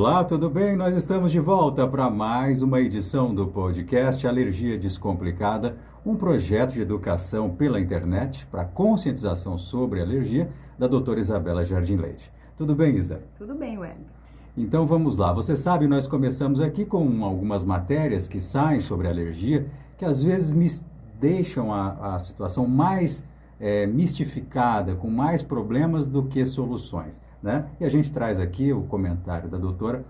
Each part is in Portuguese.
Olá, tudo bem? Nós estamos de volta para mais uma edição do podcast Alergia Descomplicada, um projeto de educação pela internet para conscientização sobre alergia da doutora Isabela Jardim Leite. Tudo bem, Isa? Tudo bem, Wellington. Então vamos lá. Você sabe, nós começamos aqui com algumas matérias que saem sobre alergia, que às vezes me deixam a situação mais mistificada, com mais problemas do que soluções, né? E a gente traz aqui o comentário da doutora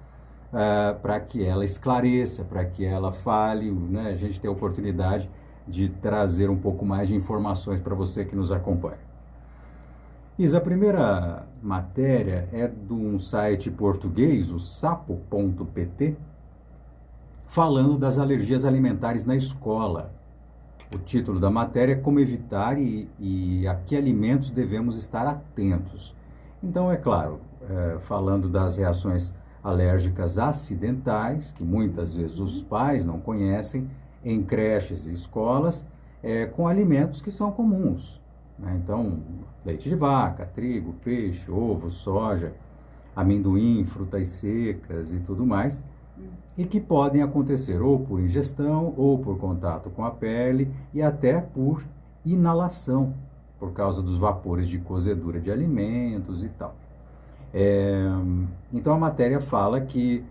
para que ela esclareça, para que ela fale, né? A gente tem a oportunidade de trazer um pouco mais de informações para você que nos acompanha. Isa, a primeira matéria é de um site português, o sapo.pt, falando das alergias alimentares na escola. O título da matéria é Como evitar e a que alimentos devemos estar atentos. Então, é claro, falando das reações alérgicas acidentais, que muitas vezes os pais não conhecem, em creches e escolas, com alimentos que são comuns, né? Então, leite de vaca, trigo, peixe, ovo, soja, amendoim, frutas secas e tudo mais, e que podem acontecer ou por ingestão, ou por contato com a pele e até por inalação, por causa dos vapores de cozedura de alimentos e tal. Então a matéria fala que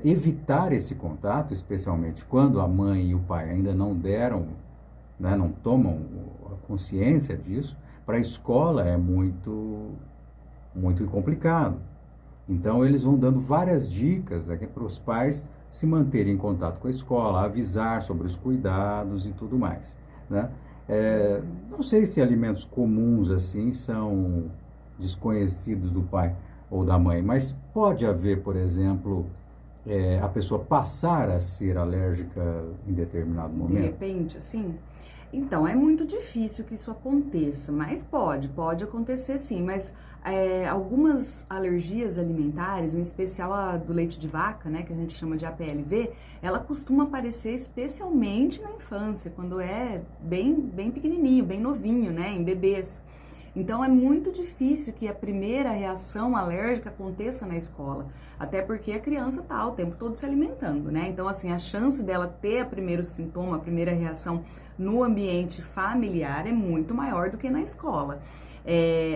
evitar esse contato, especialmente quando a mãe e o pai ainda não deram, né, não tomam a consciência disso, para a escola é muito complicado. Então, eles vão dando várias dicas para os pais se manterem em contato com a escola, avisar sobre os cuidados e tudo mais, né? Não sei se alimentos comuns assim são desconhecidos do pai ou da mãe, mas pode haver, por exemplo, a pessoa passar a ser alérgica em determinado momento. De repente, assim? Então, é muito difícil que isso aconteça, mas pode acontecer sim, mas algumas alergias alimentares, em especial a do leite de vaca, né, que a gente chama de APLV, ela costuma aparecer especialmente na infância, quando é bem pequenininho, bem novinho, né, em bebês. Então, é muito difícil que a primeira reação alérgica aconteça na escola, até porque a criança está o tempo todo se alimentando, né? Então, assim, a chance dela ter o primeiro sintoma, a primeira reação no ambiente familiar é muito maior do que na escola.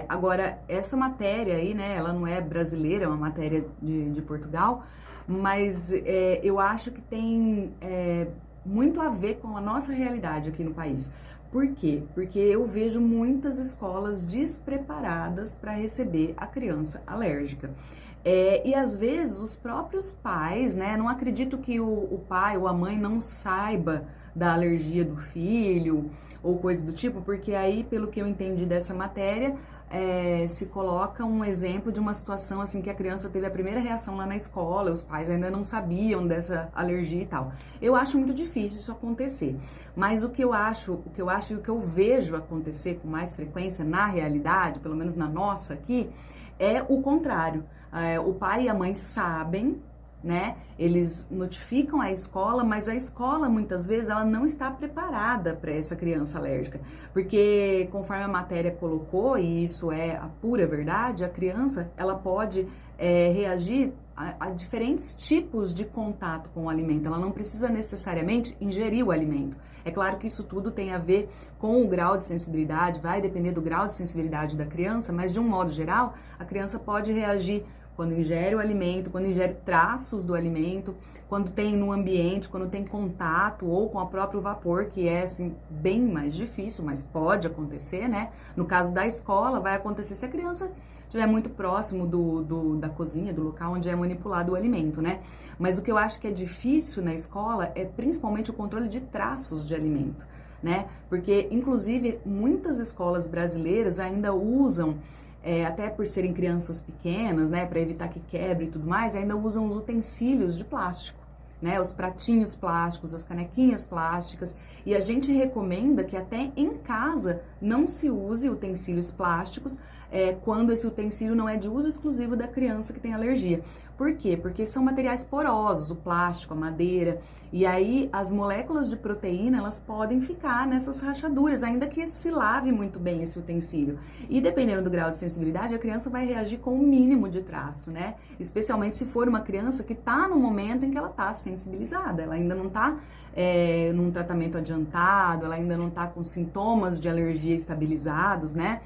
Agora, essa matéria aí, né, ela não é brasileira, é uma matéria de Portugal, mas eu acho que tem muito a ver com a nossa realidade aqui no país. Por quê? Porque eu vejo muitas escolas despreparadas para receber a criança alérgica. E às vezes os próprios pais, né? Não acredito que o pai ou a mãe não saiba da alergia do filho ou coisa do tipo, porque aí, pelo que eu entendi dessa matéria, se coloca um exemplo de uma situação assim que a criança teve a primeira reação lá na escola, os pais ainda não sabiam dessa alergia e tal. Eu acho muito difícil isso acontecer, mas o que eu acho e o que eu vejo acontecer com mais frequência na realidade, pelo menos na nossa aqui, é o contrário. O pai e a mãe sabem, né? Eles notificam a escola, mas a escola muitas vezes ela não está preparada para essa criança alérgica, porque conforme a matéria colocou, e isso é a pura verdade, a criança ela pode reagir a diferentes tipos de contato com o alimento. Ela não precisa necessariamente ingerir o alimento. É claro que isso tudo tem a ver com o grau de sensibilidade, vai depender do grau de sensibilidade da criança, mas de um modo geral, a criança pode reagir quando ingere o alimento, quando ingere traços do alimento, quando tem no ambiente, quando tem contato ou com o próprio vapor, que é assim bem mais difícil, mas pode acontecer, né? No caso da escola, vai acontecer se a criança estiver muito próximo da cozinha, do local onde é manipulado o alimento, né? Mas o que eu acho que é difícil na escola é principalmente o controle de traços de alimento, né? Porque, inclusive, muitas escolas brasileiras ainda usam até por serem crianças pequenas, né, para evitar que quebre e tudo mais, ainda usam os utensílios de plástico, né? Os pratinhos plásticos, as canequinhas plásticas. E a gente recomenda que até em casa não se use utensílios plásticos quando esse utensílio não é de uso exclusivo da criança que tem alergia. Por quê? Porque são materiais porosos, o plástico, a madeira, e aí as moléculas de proteína, elas podem ficar nessas rachaduras, ainda que se lave muito bem esse utensílio. E dependendo do grau de sensibilidade, a criança vai reagir com o mínimo de traço, né? Especialmente se for uma criança que está no momento em que ela está sensibilizada, ela ainda não está num tratamento adiantado, ela ainda não está com sintomas de alergia estabilizados, né?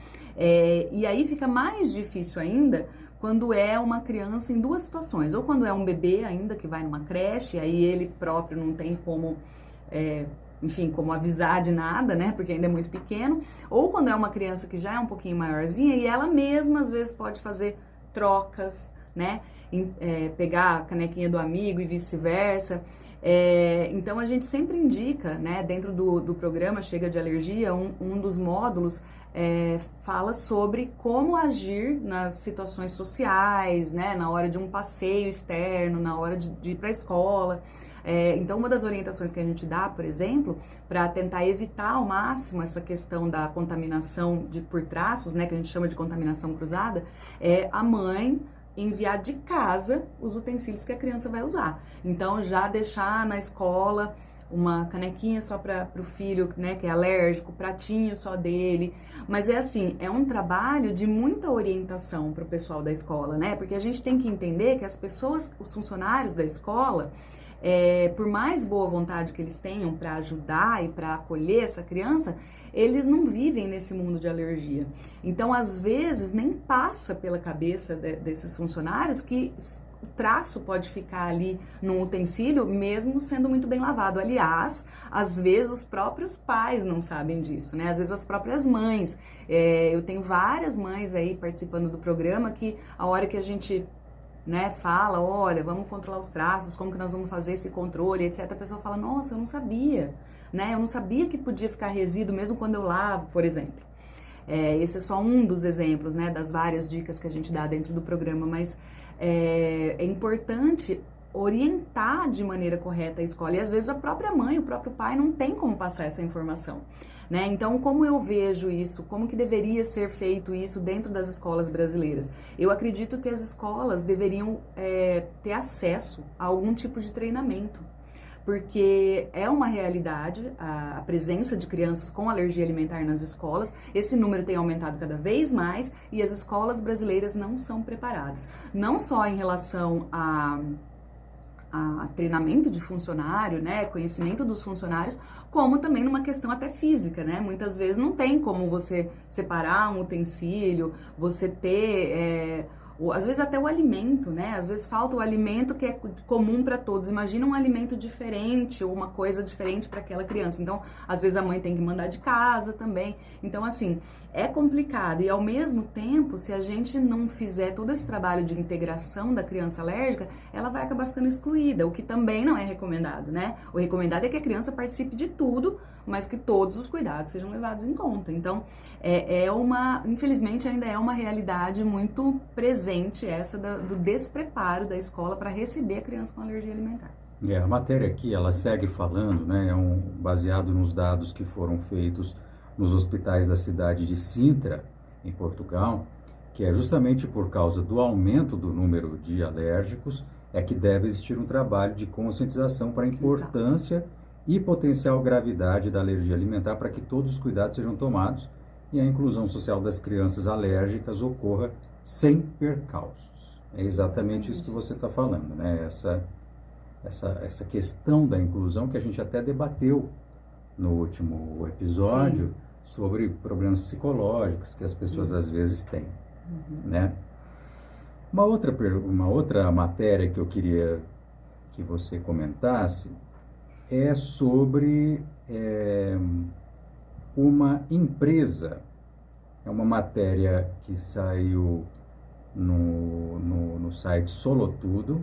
E aí fica mais difícil ainda quando é uma criança em duas situações, ou quando é um bebê ainda que vai numa creche, aí ele próprio não tem como, enfim, como avisar de nada, né, porque ainda é muito pequeno, ou quando é uma criança que já é um pouquinho maiorzinha e ela mesma às vezes pode fazer trocas, né, pegar a canequinha do amigo e vice-versa. Então a gente sempre indica, né, dentro do programa Chega de Alergia, um dos módulos fala sobre como agir nas situações sociais, né, na hora de um passeio externo, na hora de ir para a escola. Então, uma das orientações que a gente dá, por exemplo, para tentar evitar ao máximo essa questão da contaminação por traços, né, que a gente chama de contaminação cruzada, é a mãe enviar de casa os utensílios que a criança vai usar. Então, já deixar na escola uma canequinha só para o filho, né, que é alérgico, pratinho só dele. Mas é um trabalho de muita orientação para o pessoal da escola, né? Porque a gente tem que entender que as pessoas, os funcionários da escola, por mais boa vontade que eles tenham para ajudar e para acolher essa criança, eles não vivem nesse mundo de alergia. Então, às vezes, nem passa pela cabeça desses funcionários que o traço pode ficar ali num utensílio, mesmo sendo muito bem lavado. Aliás, às vezes os próprios pais não sabem disso, né? Às vezes as próprias mães. Eu tenho várias mães aí participando do programa que a hora que a gente, né, fala, olha, vamos controlar os traços, como que nós vamos fazer esse controle, etc. A pessoa fala, nossa, eu não sabia, né? Eu não sabia que podia ficar resíduo mesmo quando eu lavo, por exemplo. Esse é só um dos exemplos, né, das várias dicas que a gente dá dentro do programa, mas é importante orientar de maneira correta a escola. E às vezes a própria mãe, o próprio pai não tem como passar essa informação, né? Então, como eu vejo isso? Como que deveria ser feito isso dentro das escolas brasileiras? Eu acredito que as escolas deveriam ter acesso a algum tipo de treinamento, porque é uma realidade a presença de crianças com alergia alimentar nas escolas. Esse número tem aumentado cada vez mais e as escolas brasileiras não são preparadas. Não só em relação a treinamento de funcionário, né, conhecimento dos funcionários, como também numa questão até física, né? Muitas vezes não tem como você separar um utensílio, você ter... às vezes até o alimento, né? Às vezes falta o alimento que é comum para todos. Imagina um alimento diferente ou uma coisa diferente para aquela criança. Então, às vezes a mãe tem que mandar de casa também. Então, assim, é complicado. E ao mesmo tempo, se a gente não fizer todo esse trabalho de integração da criança alérgica, ela vai acabar ficando excluída, o que também não é recomendado, né? O recomendado é que a criança participe de tudo, mas que todos os cuidados sejam levados em conta. Então, infelizmente, ainda é uma realidade muito presente essa do despreparo da escola para receber a criança com alergia alimentar. A matéria aqui, ela segue falando, né, baseado nos dados que foram feitos nos hospitais da cidade de Sintra, em Portugal, que é justamente por causa do aumento do número de alérgicos, que deve existir um trabalho de conscientização para a importância Exato. E potencial gravidade da alergia alimentar para que todos os cuidados sejam tomados e a inclusão social das crianças alérgicas ocorra sem percalços. É exatamente isso que você está falando, né? Essa questão da inclusão que a gente até debateu no último episódio. Sim. Sobre problemas psicológicos que as pessoas Sim. às vezes têm, né? Uma outra matéria que eu queria que você comentasse é sobre uma empresa. É uma matéria que saiu no site Solotudo,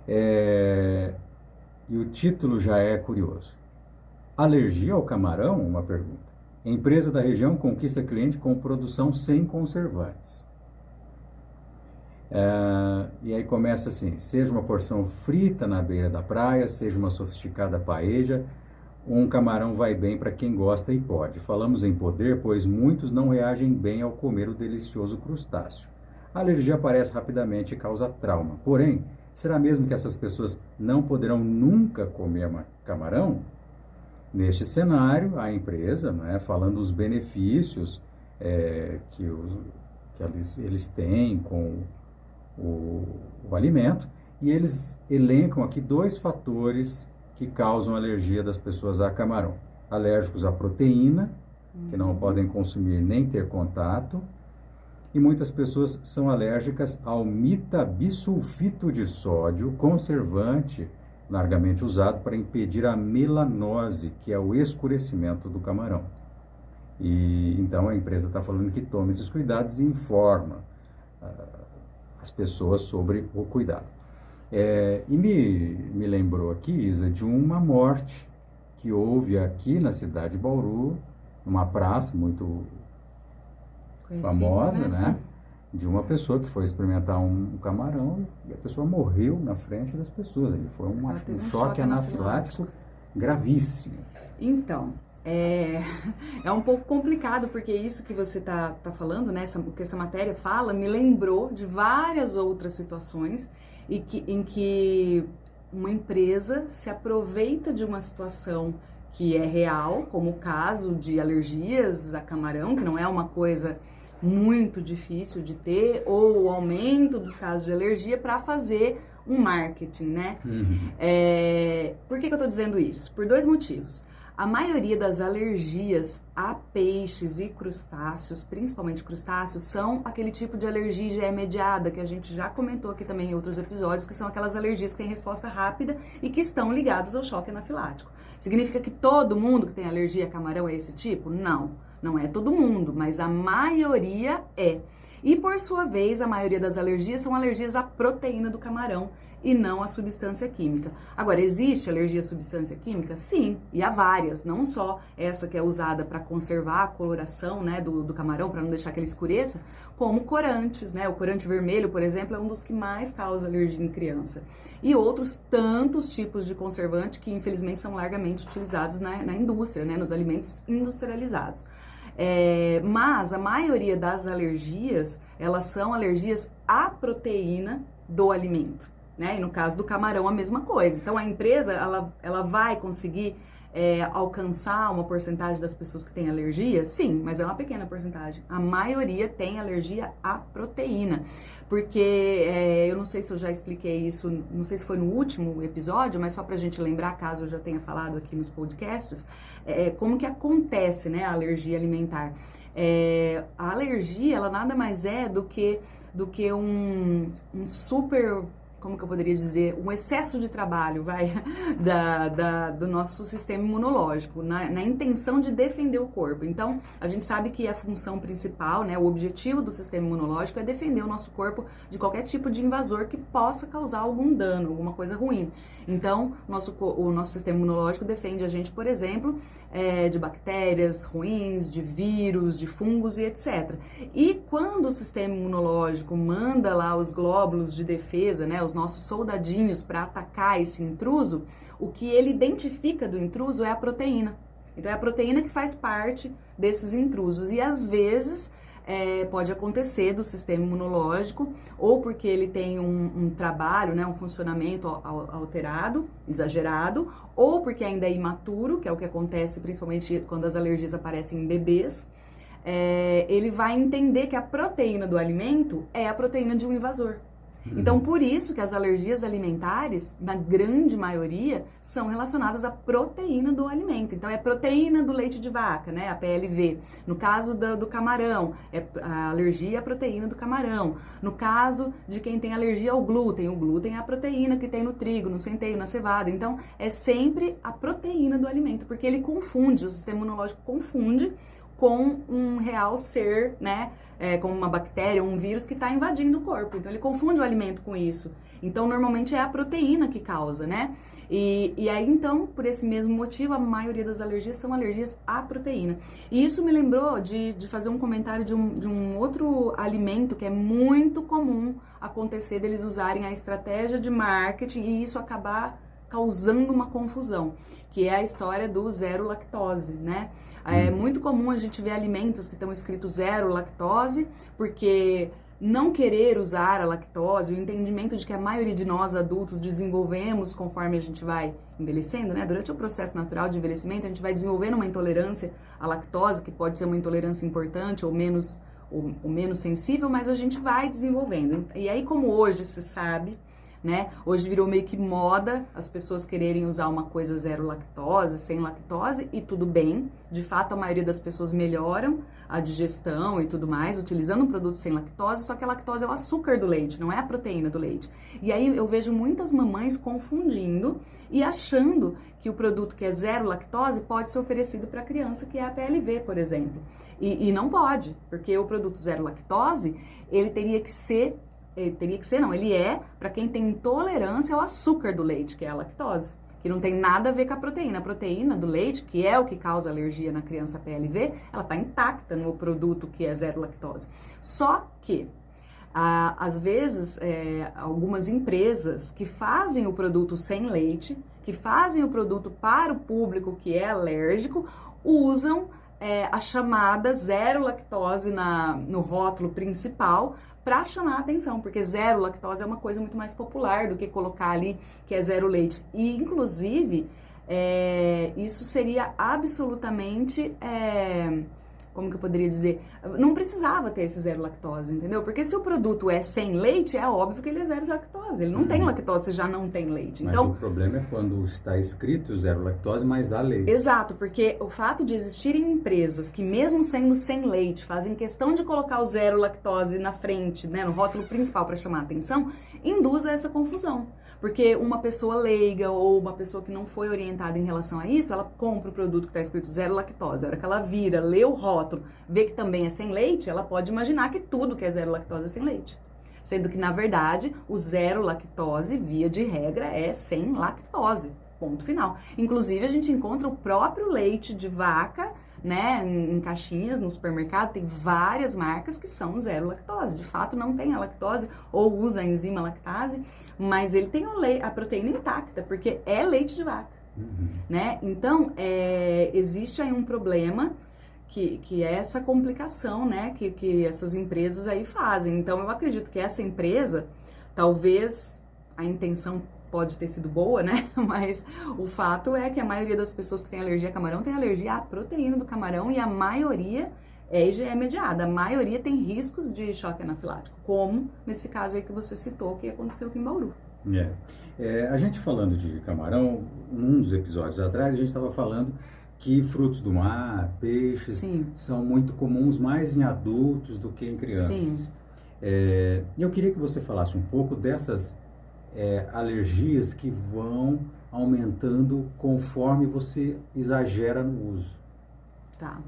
e o título já é curioso. Alergia ao camarão? Uma pergunta. Empresa da região conquista cliente com produção sem conservantes. E aí começa assim: seja uma porção frita na beira da praia, seja uma sofisticada paeja, um camarão vai bem para quem gosta e pode. Falamos em poder, pois muitos não reagem bem ao comer o delicioso crustáceo. A alergia aparece rapidamente e causa trauma. Porém, será mesmo que essas pessoas não poderão nunca comer camarão? Neste cenário, a empresa, né, falando os benefícios que eles têm com o alimento, e eles elencam aqui 2 fatores que causam alergia das pessoas a camarão. Alérgicos à proteína, que não podem consumir nem ter contato, e muitas pessoas são alérgicas ao metabisulfito de sódio, conservante largamente usado para impedir a melanose, que é o escurecimento do camarão. E então a empresa está falando que tome esses cuidados e informa as pessoas sobre o cuidado. E me lembrou aqui, Isa, de uma morte que houve aqui na cidade de Bauru, numa praça muito famosa, né? De uma pessoa que foi experimentar um camarão e a pessoa morreu na frente das pessoas. Ele foi um choque anafilático gravíssimo. Então, é um pouco complicado, porque isso que você tá falando, né, o que essa matéria fala, me lembrou de várias outras situações em que uma empresa se aproveita de uma situação que é real, como o caso de alergias a camarão, que não é uma coisa muito difícil de ter, ou o aumento dos casos de alergia para fazer um marketing, né? Por que eu estou dizendo isso? Por 2 motivos. A maioria das alergias a peixes e crustáceos, principalmente crustáceos, são aquele tipo de alergia IgE mediada, que a gente já comentou aqui também em outros episódios, que são aquelas alergias que têm resposta rápida e que estão ligadas ao choque anafilático. Significa que todo mundo que tem alergia a camarão é esse tipo? Não, não é todo mundo, mas a maioria é. E, por sua vez, a maioria das alergias são alergias à proteína do camarão e não à substância química. Agora, existe alergia à substância química? Sim, e há várias, não só essa que é usada para conservar a coloração, né, do camarão, para não deixar que ele escureça, como corantes, né? O corante vermelho, por exemplo, é um dos que mais causa alergia em criança. E outros tantos tipos de conservante que, infelizmente, são largamente utilizados na indústria, né, nos alimentos industrializados. Mas a maioria das alergias, elas são alergias à proteína do alimento, né? E no caso do camarão, a mesma coisa. Então, a empresa, ela vai conseguir alcançar uma porcentagem das pessoas que têm alergia? Sim, mas é uma pequena porcentagem. A maioria tem alergia à proteína. Porque, eu não sei se eu já expliquei isso, não sei se foi no último episódio, mas só pra gente lembrar, caso eu já tenha falado aqui nos podcasts, como que acontece, né, a alergia alimentar. A alergia, ela nada mais é do que um super... como que eu poderia dizer, um excesso de trabalho, do nosso sistema imunológico, na intenção de defender o corpo. Então, a gente sabe que a função principal, né, o objetivo do sistema imunológico é defender o nosso corpo de qualquer tipo de invasor que possa causar algum dano, alguma coisa ruim. Então, o nosso sistema imunológico defende a gente, por exemplo, de bactérias ruins, de vírus, de fungos e etc. E quando o sistema imunológico manda lá os glóbulos de defesa, né, os nossos soldadinhos para atacar esse intruso, o que ele identifica do intruso é a proteína. Então, é a proteína que faz parte desses intrusos. E, às vezes, pode acontecer do sistema imunológico, ou porque ele tem um trabalho, né, um funcionamento alterado, exagerado, ou porque ainda é imaturo, que é o que acontece principalmente quando as alergias aparecem em bebês. Ele vai entender que a proteína do alimento é a proteína de um invasor. Então, por isso que as alergias alimentares, na grande maioria, são relacionadas à proteína do alimento. Então, é proteína do leite de vaca, né? A PLV. No caso do camarão, a alergia à proteína do camarão. No caso de quem tem alergia ao glúten, o glúten é a proteína que tem no trigo, no centeio, na cevada. Então, é sempre a proteína do alimento, porque ele confunde, o sistema imunológico confunde com um real ser, né? Como uma bactéria ou um vírus que está invadindo o corpo. Então, ele confunde o alimento com isso. Então, normalmente é a proteína que causa, né? E aí, então, por esse mesmo motivo, a maioria das alergias são alergias à proteína. E isso me lembrou de fazer um comentário de um outro alimento que é muito comum acontecer deles usarem a estratégia de marketing e isso acabar causando uma confusão, que é a história do zero lactose, né? É muito comum a gente ver alimentos que estão escritos zero lactose, porque não querer usar a lactose, o entendimento de que a maioria de nós adultos desenvolvemos conforme a gente vai envelhecendo, né? Durante o processo natural de envelhecimento, a gente vai desenvolvendo uma intolerância à lactose, que pode ser uma intolerância importante ou menos sensível, mas a gente vai desenvolvendo. E aí, como hoje se sabe, né? Hoje virou meio que moda as pessoas quererem usar uma coisa zero lactose, sem lactose, e tudo bem. De fato, a maioria das pessoas melhoram a digestão e tudo mais, utilizando um produto sem lactose, só que a lactose é o açúcar do leite, não é a proteína do leite. E aí eu vejo muitas mamães confundindo e achando que o produto que é zero lactose pode ser oferecido para a criança que é a PLV, por exemplo. E não pode, porque o produto zero lactose, ele ele é, para quem tem intolerância ao açúcar do leite, que é a lactose, que não tem nada a ver com a proteína. A proteína do leite, que é o que causa alergia na criança PLV, ela está intacta no produto que é zero lactose. Só que, às vezes, algumas empresas que fazem o produto sem leite, que fazem o produto para o público que é alérgico, usam a chamada zero lactose no rótulo principal para chamar a atenção, porque zero lactose é uma coisa muito mais popular do que colocar ali que é zero leite. E, inclusive, isso seria absolutamente... como que eu poderia dizer? Não precisava ter esse zero lactose, entendeu? Porque se o produto é sem leite, é óbvio que ele é zero lactose. Ele não tem lactose, já não tem leite. Mas então, o problema é quando está escrito zero lactose, mas há leite. Exato, porque o fato de existirem empresas que mesmo sendo sem leite, fazem questão de colocar o zero lactose na frente, né, no rótulo principal para chamar a atenção, induz a essa confusão. Porque uma pessoa leiga ou uma pessoa que não foi orientada em relação a isso, ela compra o produto que está escrito zero lactose. A hora que ela vira, lê o rótulo, vê que também é sem leite, ela pode imaginar que tudo que é zero lactose é sem leite. Sendo que, na verdade, o zero lactose, via de regra, é sem lactose. Ponto final. Inclusive, a gente encontra o próprio leite de vaca, né, em caixinhas, no supermercado, tem várias marcas que são zero lactose. De fato, não tem a lactose ou usa a enzima lactase, mas ele tem a proteína intacta, porque é leite de vaca, né? Então, existe aí um problema que é essa complicação, né, que essas empresas aí fazem. Então, eu acredito que essa empresa, talvez a intenção pode ter sido boa, né? Mas o fato é que a maioria das pessoas que tem alergia a camarão tem alergia à proteína do camarão e a maioria é IgE mediada. A maioria tem riscos de choque anafilático, como nesse caso aí que você citou, que aconteceu aqui em Bauru. A gente falando de camarão, num dos episódios atrás, a gente estava falando que frutos do mar, peixes, são muito comuns mais em adultos do que em crianças. Eu queria que você falasse um pouco dessas alergias que vão aumentando conforme você exagera no uso. Tá.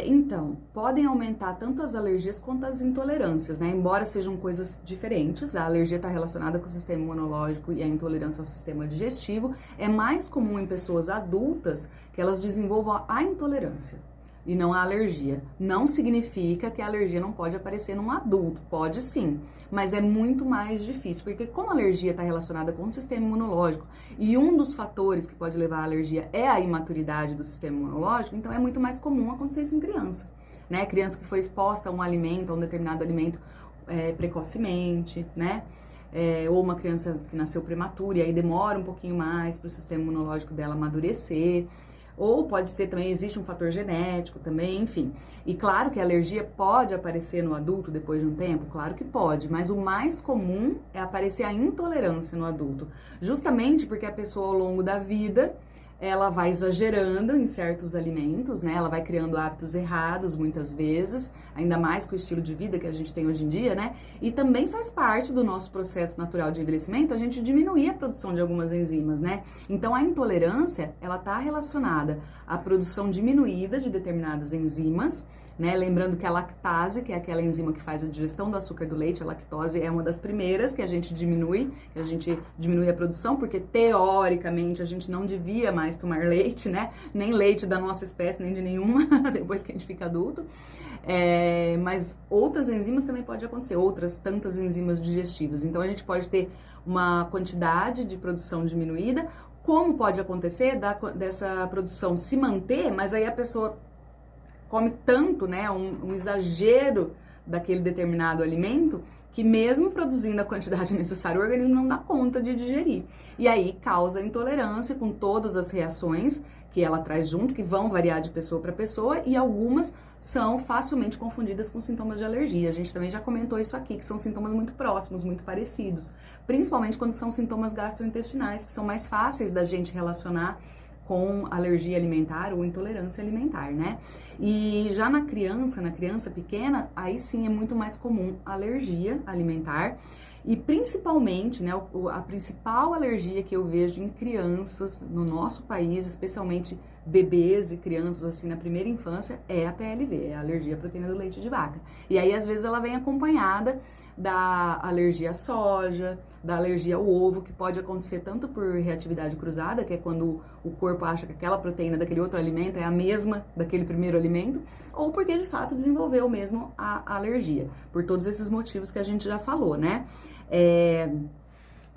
Então, podem aumentar tanto as alergias quanto as intolerâncias, né? Embora sejam coisas diferentes, a alergia está relacionada com o sistema imunológico e a intolerância ao sistema digestivo. É mais comum em pessoas adultas que elas desenvolvam a intolerância e não a alergia. Não significa que a alergia não pode aparecer num adulto, pode sim, mas é muito mais difícil, porque como a alergia está relacionada com o sistema imunológico e um dos fatores que pode levar à alergia é a imaturidade do sistema imunológico, então é muito mais comum acontecer isso em criança, né? Criança que foi exposta a um alimento, a um determinado alimento precocemente, né? Ou uma criança que nasceu prematura e aí demora um pouquinho mais para o sistema imunológico dela amadurecer. Ou pode ser também, existe um fator genético também, enfim. E claro que a alergia pode aparecer no adulto depois de um tempo, claro que pode, mas o mais comum é aparecer a intolerância no adulto. Justamente porque a pessoa ao longo da vida ela vai exagerando em certos alimentos, né? Ela vai criando hábitos errados muitas vezes, ainda mais com o estilo de vida que a gente tem hoje em dia, né? E também faz parte do nosso processo natural de envelhecimento a gente diminuir a produção de algumas enzimas, né? Então, a intolerância, ela está relacionada à produção diminuída de determinadas enzimas, né? Lembrando que a lactase, que é aquela enzima que faz a digestão do açúcar do leite, a lactose é uma das primeiras que a gente diminui a produção, porque teoricamente a gente não devia mais tomar leite, né? Nem leite da nossa espécie, nem de nenhuma, depois que a gente fica adulto. Mas outras enzimas também pode acontecer, outras tantas enzimas digestivas. Então, a gente pode ter uma quantidade de produção diminuída, como pode acontecer dessa produção se manter, mas aí a pessoa come tanto, né, um exagero daquele determinado alimento, que mesmo produzindo a quantidade necessária, o organismo não dá conta de digerir. E aí causa intolerância com todas as reações que ela traz junto, que vão variar de pessoa para pessoa, e algumas são facilmente confundidas com sintomas de alergia. A gente também já comentou isso aqui, que são sintomas muito próximos, muito parecidos. Principalmente quando são sintomas gastrointestinais, que são mais fáceis da gente relacionar com alergia alimentar ou intolerância alimentar, né? E já na criança pequena, aí sim é muito mais comum alergia alimentar. E principalmente, né, a principal alergia que eu vejo em crianças no nosso país, especialmente bebês e crianças assim na primeira infância, é a PLV, é a alergia à proteína do leite de vaca. E aí, às vezes, ela vem acompanhada da alergia à soja, da alergia ao ovo, que pode acontecer tanto por reatividade cruzada, que é quando o corpo acha que aquela proteína daquele outro alimento é a mesma daquele primeiro alimento, ou porque, de fato, desenvolveu mesmo a alergia, por todos esses motivos que a gente já falou, né?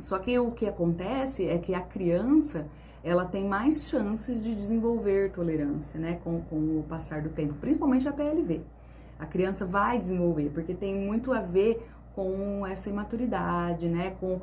Só que o que acontece é que a criança, ela tem mais chances de desenvolver tolerância, né, com o passar do tempo, principalmente a PLV. A criança vai desenvolver, porque tem muito a ver com essa imaturidade, né, com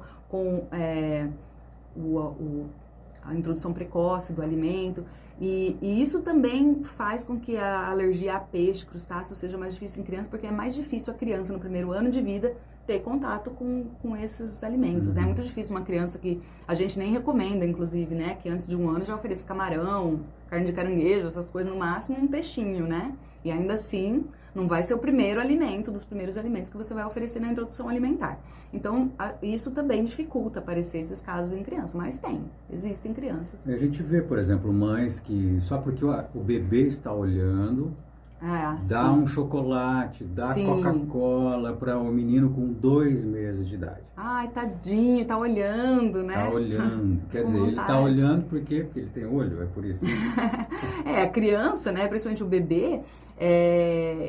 a introdução precoce do alimento, e isso também faz com que a alergia a peixe, crustáceo, seja mais difícil em criança, porque é mais difícil a criança, no primeiro ano de vida, ter contato com esses alimentos, né? É muito difícil uma criança que a gente nem recomenda, inclusive, né? Que antes de 1 ano já ofereça camarão, carne de caranguejo, essas coisas, no máximo um peixinho, né? E ainda assim, não vai ser o primeiro alimento, dos primeiros alimentos que você vai oferecer na introdução alimentar. Então, isso também dificulta aparecer esses casos em criança, mas existem crianças. A gente vê, por exemplo, mães que só porque o bebê está olhando, dá um chocolate, dá Coca-Cola para o menino com 2 meses de idade. Ai, tadinho, tá olhando, né? Tá olhando. Quer dizer, ele tá olhando por quê? Porque ele tem olho, é por isso. A criança, né, principalmente o bebê,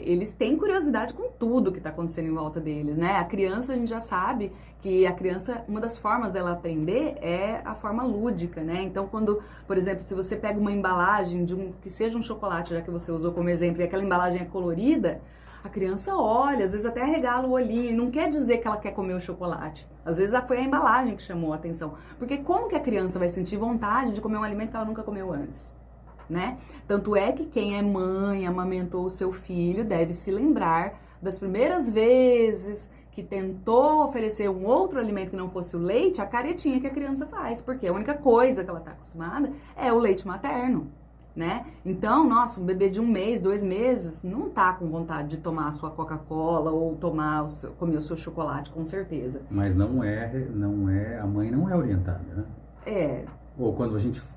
eles têm curiosidade com tudo que tá acontecendo em volta deles, né? A criança, a gente já sabe que a criança, uma das formas dela aprender é a forma lúdica, né? Então, quando, por exemplo, se você pega uma embalagem que seja um chocolate, já que você usou como exemplo, e aquela embalagem é colorida, a criança olha, às vezes até arregala o olhinho, e não quer dizer que ela quer comer o chocolate. Às vezes foi a embalagem que chamou a atenção. Porque como que a criança vai sentir vontade de comer um alimento que ela nunca comeu antes? Né? Tanto é que quem é mãe, amamentou o seu filho, deve se lembrar das primeiras vezes que tentou oferecer um outro alimento que não fosse o leite, a caretinha que a criança faz, porque a única coisa que ela está acostumada é o leite materno, né? Então, nossa, um bebê de 1 mês, 2 meses, não tá com vontade de tomar a sua Coca-Cola ou comer o seu chocolate, com certeza. Mas a mãe não é orientada, né? Ou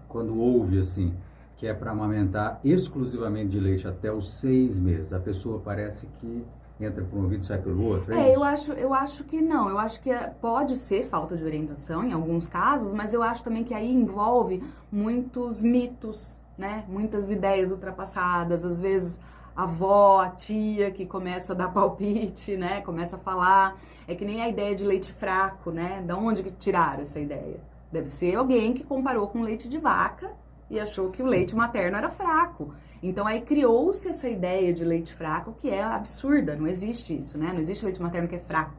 quando ouve assim, que é para amamentar exclusivamente de leite até os 6 meses, a pessoa parece que entra por um ouvido e sai pelo outro, eu acho que não. Eu acho que pode ser falta de orientação em alguns casos, mas eu acho também que aí envolve muitos mitos, né? Muitas ideias ultrapassadas, às vezes a avó, a tia que começa a dar palpite, né? Começa a falar. É que nem a ideia de leite fraco, né? Da onde que tiraram essa ideia? Deve ser alguém que comparou com leite de vaca e achou que o leite materno era fraco. Então, aí criou-se essa ideia de leite fraco, que é absurda, não existe isso, né? Não existe leite materno que é fraco,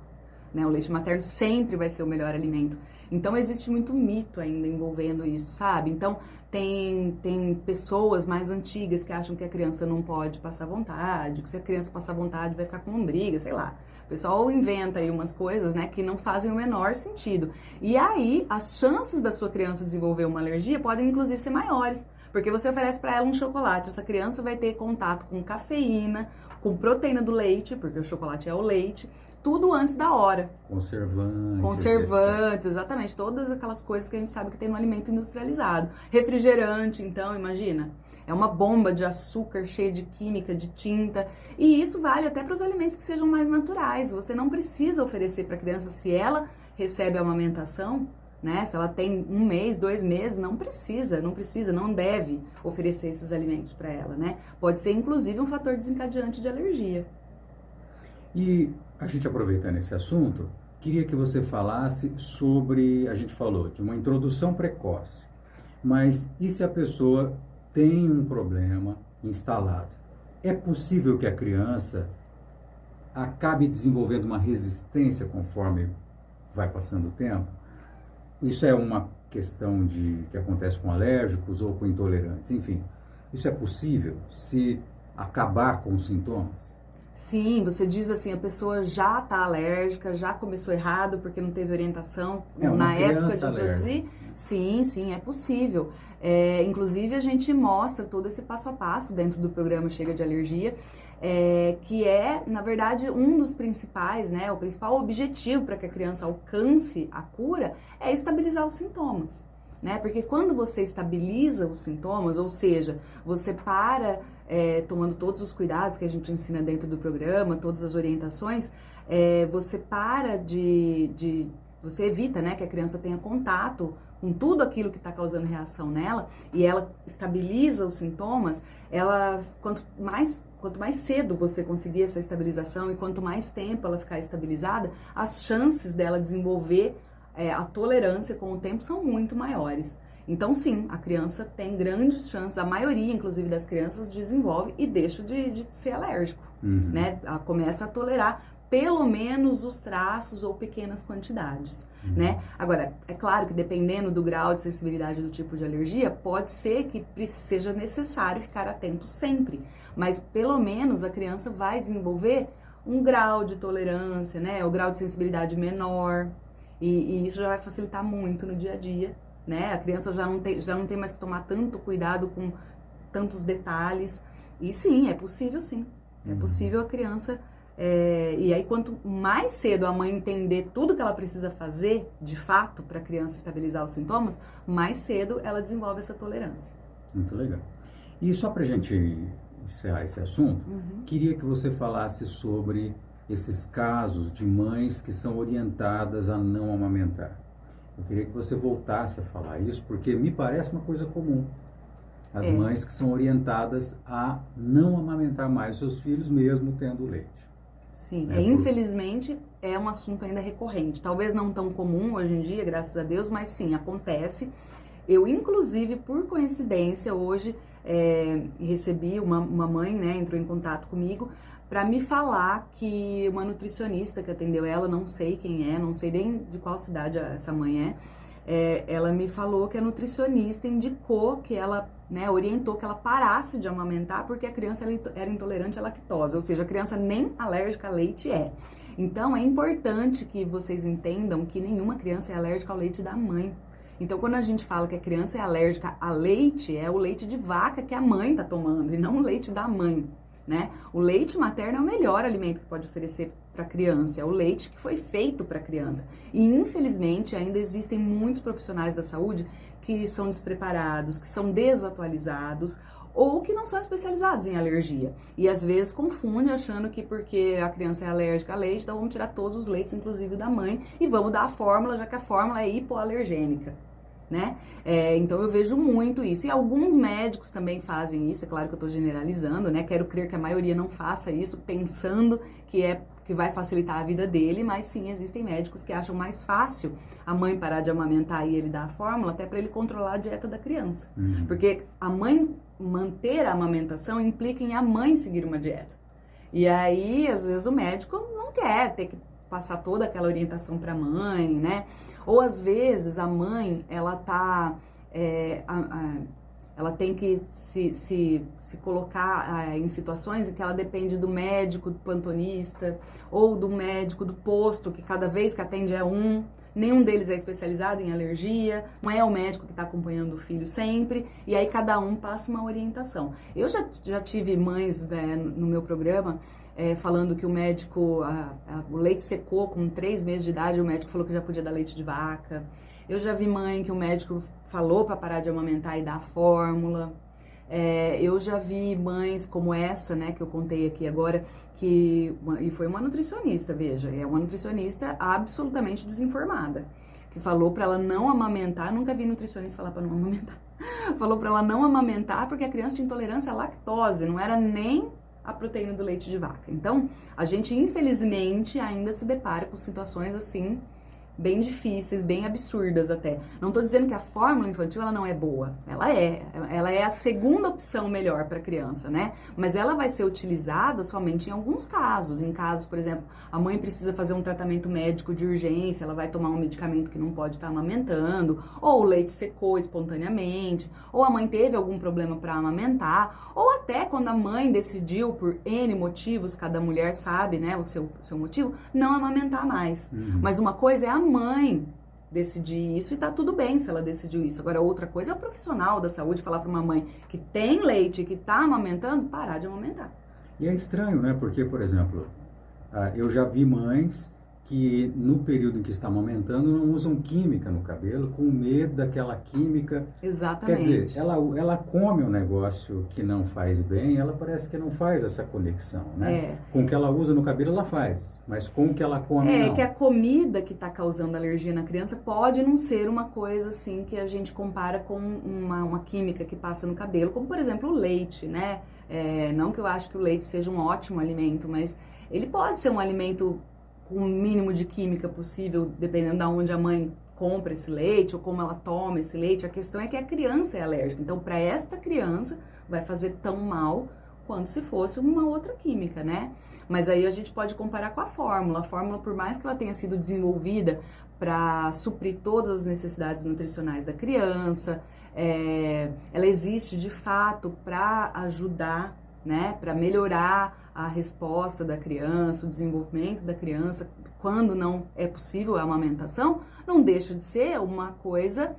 né? O leite materno sempre vai ser o melhor alimento. Então, existe muito mito ainda envolvendo isso, sabe? Então, tem pessoas mais antigas que acham que a criança não pode passar vontade, que se a criança passar vontade vai ficar com lombriga, sei lá. O pessoal inventa aí umas coisas, né, que não fazem o menor sentido. E aí, as chances da sua criança desenvolver uma alergia podem, inclusive, ser maiores. Porque você oferece para ela um chocolate, essa criança vai ter contato com cafeína, com proteína do leite, porque o chocolate é o leite, tudo antes da hora. Conservantes, exatamente. Todas aquelas coisas que a gente sabe que tem no alimento industrializado. Refrigerante, então, imagina. É uma bomba de açúcar cheia de química, de tinta. E isso vale até para os alimentos que sejam mais naturais. Você não precisa oferecer para a criança, se ela recebe a amamentação, né? Se ela tem 1 mês, 2 meses, não precisa, não deve oferecer esses alimentos para ela, né? Pode ser, inclusive, um fator desencadeante de alergia. E a gente aproveitando esse assunto, queria que você falasse sobre, a gente falou de uma introdução precoce, mas e se a pessoa tem um problema instalado? É possível que a criança acabe desenvolvendo uma resistência conforme vai passando o tempo? Isso é uma questão que acontece com alérgicos ou com intolerantes, enfim. Isso é possível se acabar com os sintomas? Sim, você diz assim, a pessoa já está alérgica, já começou errado porque não teve orientação na época de introduzir. Sim, é possível. Inclusive, a gente mostra todo esse passo a passo dentro do programa Chega de Alergia, que é, na verdade, um dos principais, né? O principal objetivo para que a criança alcance a cura é estabilizar os sintomas, né? Porque quando você estabiliza os sintomas, ou seja, você para... tomando todos os cuidados que a gente ensina dentro do programa, todas as orientações, você você evita, né, que a criança tenha contato com tudo aquilo que está causando reação nela, e ela estabiliza os sintomas, quanto mais cedo você conseguir essa estabilização e quanto mais tempo ela ficar estabilizada, as chances dela desenvolver a tolerância com o tempo são muito maiores. Então, sim, a criança tem grandes chances, a maioria, inclusive, das crianças desenvolve e deixa de ser alérgico, né? Ela começa a tolerar pelo menos os traços ou pequenas quantidades, né? Agora, é claro que dependendo do grau de sensibilidade do tipo de alergia, pode ser que seja necessário ficar atento sempre, mas pelo menos a criança vai desenvolver um grau de tolerância, né? O grau de sensibilidade menor, e isso já vai facilitar muito no dia a dia, né? A criança já não tem mais que tomar tanto cuidado com tantos detalhes. E sim, é possível sim. É possível a criança... e aí, quanto mais cedo a mãe entender tudo que ela precisa fazer, de fato, para a criança estabilizar os sintomas, mais cedo ela desenvolve essa tolerância. Muito legal. E só para a gente encerrar esse assunto, queria que você falasse sobre esses casos de mães que são orientadas a não amamentar. Eu queria que você voltasse a falar isso, porque me parece uma coisa comum. As mães que são orientadas a não amamentar mais seus filhos, mesmo tendo leite. Sim, infelizmente é um assunto ainda recorrente. Talvez não tão comum hoje em dia, graças a Deus, mas sim, acontece. Eu, inclusive, por coincidência, hoje recebi uma mãe, né, entrou em contato comigo para me falar que uma nutricionista que atendeu ela, não sei quem é, não sei nem de qual cidade essa mãe ela me falou que a nutricionista indicou que ela, né, orientou que ela parasse de amamentar porque a criança era intolerante à lactose, ou seja, a criança nem alérgica a leite é. Então, é importante que vocês entendam que nenhuma criança é alérgica ao leite da mãe. Então, quando a gente fala que a criança é alérgica a leite, é o leite de vaca que a mãe está tomando e não o leite da mãe, né? O leite materno é o melhor alimento que pode oferecer para a criança, é o leite que foi feito para a criança. E, infelizmente, ainda existem muitos profissionais da saúde que são despreparados, que são desatualizados ou que não são especializados em alergia. E, às vezes, confundem achando que porque a criança é alérgica a leite, então vamos tirar todos os leites, inclusive da mãe, e vamos dar a fórmula, já que a fórmula é hipoalergênica, né? Então eu vejo muito isso, e alguns médicos também fazem isso, é claro que eu estou generalizando, né? Quero crer que a maioria não faça isso pensando que vai facilitar a vida dele, mas sim, existem médicos que acham mais fácil a mãe parar de amamentar e ele dar a fórmula, até para ele controlar a dieta da criança, porque a mãe manter a amamentação implica em a mãe seguir uma dieta, e aí às vezes o médico não quer ter que passar toda aquela orientação para a mãe, né? Ou às vezes a mãe, ela tá... ela tem que se colocar em situações em que ela depende do médico, do plantonista, ou do médico do posto, que cada vez que atende é um. Nenhum deles é especializado em alergia, não é o médico que está acompanhando o filho sempre, e aí cada um passa uma orientação. Eu já tive mães, né, no meu programa falando que o médico, o leite secou com 3 meses de idade, o médico falou que já podia dar leite de vaca. Eu já vi mãe que o médico falou para parar de amamentar e dar a fórmula. Eu já vi mães como essa, né, que eu contei aqui agora, e foi uma nutricionista, veja, é uma nutricionista absolutamente desinformada, que falou para ela não amamentar, nunca vi nutricionista falar para não amamentar, falou para ela não amamentar porque a criança tinha intolerância à lactose, não era nem a proteína do leite de vaca. Então, a gente infelizmente ainda se depara com situações assim, bem difíceis, bem absurdas até. Não estou dizendo que a fórmula infantil ela não é boa. Ela é a segunda opção melhor para a criança, né? Mas ela vai ser utilizada somente em alguns casos. Em casos, por exemplo, a mãe precisa fazer um tratamento médico de urgência, ela vai tomar um medicamento que não pode estar amamentando, ou o leite secou espontaneamente, ou a mãe teve algum problema para amamentar, ou até quando a mãe decidiu, por N motivos, cada mulher sabe, né, o seu motivo, não amamentar mais. Mas uma coisa é a mãe decidir isso e tá tudo bem se ela decidiu isso. Agora, outra coisa é o profissional da saúde falar para uma mãe que tem leite, que tá amamentando, parar de amamentar. E é estranho, né? Porque, por exemplo, eu já vi mães que no período em que está amamentando não usam química no cabelo, com medo daquela química. Exatamente. Quer dizer, ela come um negócio que não faz bem, ela parece que não faz essa conexão, né? Com o que ela usa no cabelo ela faz, mas com o que ela come não. Que a comida que está causando alergia na criança pode não ser uma coisa assim que a gente compara com uma química que passa no cabelo, como por exemplo o leite, né? Não que eu acho que o leite seja um ótimo alimento, mas ele pode ser um alimento com o mínimo de química possível, dependendo de onde a mãe compra esse leite ou como ela toma esse leite. A questão é que a criança é alérgica. Então, para esta criança, vai fazer tão mal quanto se fosse uma outra química, né? Mas aí a gente pode comparar com a fórmula. A fórmula, por mais que ela tenha sido desenvolvida para suprir todas as necessidades nutricionais da criança, ela existe de fato para ajudar, né, para melhorar a resposta da criança, o desenvolvimento da criança, quando não é possível a amamentação, não deixa de ser uma coisa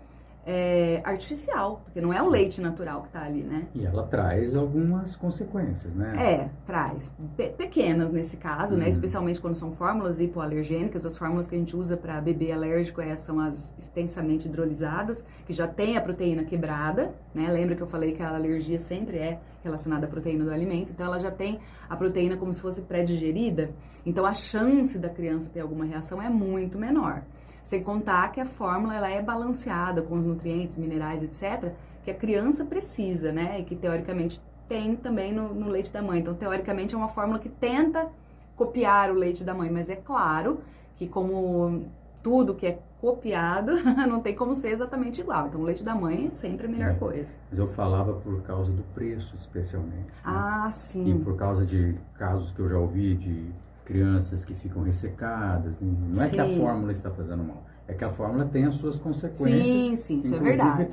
artificial, porque não é o leite natural que está ali, né? E ela traz algumas consequências, né? Traz. Pequenas nesse caso, né? Especialmente quando são fórmulas hipoalergênicas. As fórmulas que a gente usa para bebê alérgico são as extensamente hidrolisadas, que já tem a proteína quebrada, né? Lembra que eu falei que a alergia sempre é relacionada à proteína do alimento, então ela já tem a proteína como se fosse pré-digerida, então a chance da criança ter alguma reação é muito menor. Sem contar que a fórmula ela é balanceada com os nutrientes, minerais, etc., que a criança precisa, né? E que teoricamente tem também no leite da mãe. Então, teoricamente, é uma fórmula que tenta copiar o leite da mãe. Mas é claro que, como tudo que é copiado, não tem como ser exatamente igual. Então, o leite da mãe é sempre a melhor coisa. Mas eu falava por causa do preço, especialmente. Né? Sim. E por causa de casos que eu já ouvi de crianças que ficam ressecadas. Não é que a fórmula está fazendo mal, é que a fórmula tem as suas consequências. Sim, isso é verdade.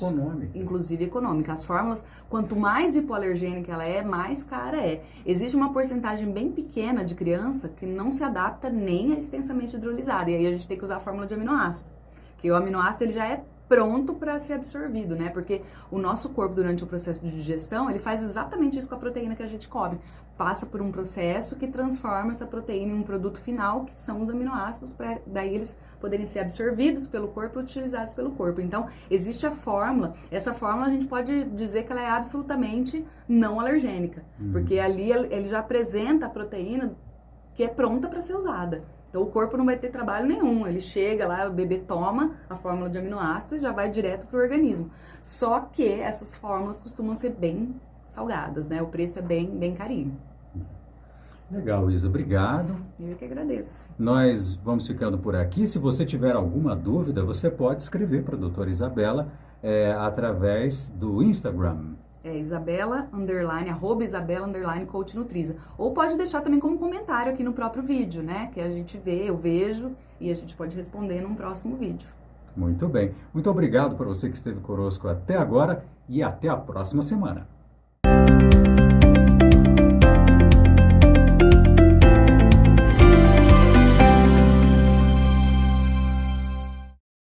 Inclusive econômica. As fórmulas, quanto mais hipoalergênica ela é, mais cara é. Existe uma porcentagem bem pequena de criança que não se adapta nem a extensamente hidrolisada. E aí a gente tem que usar a fórmula de aminoácido. Que o aminoácido ele já é pronto para ser absorvido, né? Porque o nosso corpo, durante o processo de digestão, ele faz exatamente isso com a proteína que a gente come. Passa por um processo que transforma essa proteína em um produto final, que são os aminoácidos, para daí eles poderem ser absorvidos pelo corpo e utilizados pelo corpo. Então, existe a fórmula. Essa fórmula a gente pode dizer que ela é absolutamente não alergênica. Porque ali ele já apresenta a proteína que é pronta para ser usada. Então, o corpo não vai ter trabalho nenhum. Ele chega lá, o bebê toma a fórmula de aminoácidos e já vai direto para o organismo. Só que essas fórmulas costumam ser bem salgadas, né? O preço é bem carinho. Legal, Isa. Obrigado. Eu que agradeço. Nós vamos ficando por aqui. Se você tiver alguma dúvida, você pode escrever para a doutora Isabela através do Instagram. É Isabela, @Isabela, Coach Nutriza. Ou pode deixar também como comentário aqui no próprio vídeo, né? Que a gente vê, eu vejo, e a gente pode responder num próximo vídeo. Muito bem. Muito obrigado para você que esteve conosco até agora e até a próxima semana.